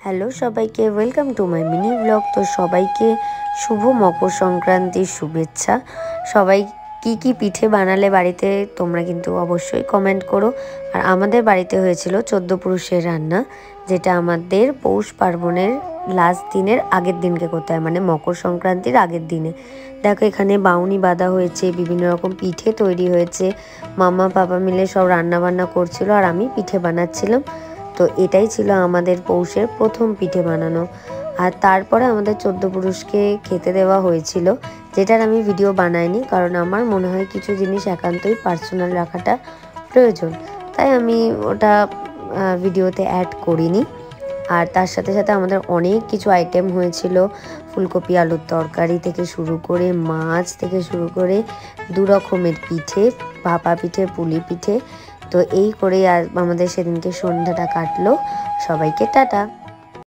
Hello সবাইকে, welcome to my mini blog. তো সবাইকে শুভ মকর সংক্রান্তির শুভেচ্ছা। সবাই কি কি পিঠে বানালে বাড়িতে তোমরা কিন্তু অবশ্যই কমেন্ট করো। আর আমাদের বাড়িতে হয়েছিল 14 পুরুষের রান্না, যেটা আমাদের পৌষ পার্বণের লাস্ট দিনের আগের দিনকে করতে হয়, মানে মকর সংক্রান্তির আগের দিনে। দেখো এখানে বাউনি বাঁধা হয়েছে, বিভিন্ন রকম পিঠে তৈরি হয়েছে, মামা বাবা মিলে সব রান্না বান্না করছিল আর আমি পিঠে বানাচ্ছিলাম। তো এটাই ছিল আমাদের পৌষের প্রথম পিঠে বানানো। আর তারপরে আমাদের 14 পুরুষকে খেতে দেওয়া হয়েছিল, যেটার আমি ভিডিও বানাইনি, কারণ আমার মনে হয় কিছু জিনিস একান্তই পার্সোনাল রাখাটা প্রয়োজন, তাই আমি ওটা ভিডিওতে অ্যাড করিনি। আর তার সাথে সাথে আমাদের অনেক কিছু আইটেম হয়েছিল, ফুলকপি আলুর তরকারি থেকে শুরু করে মাছ থেকে শুরু করে 2 রকমের পিঠে, ভাপা পিঠে, পুলি পিঠে। তো এই করেই আমাদের সেদিনকে সন্ধ্যাটা কাটলো। সবাইকে টাটা।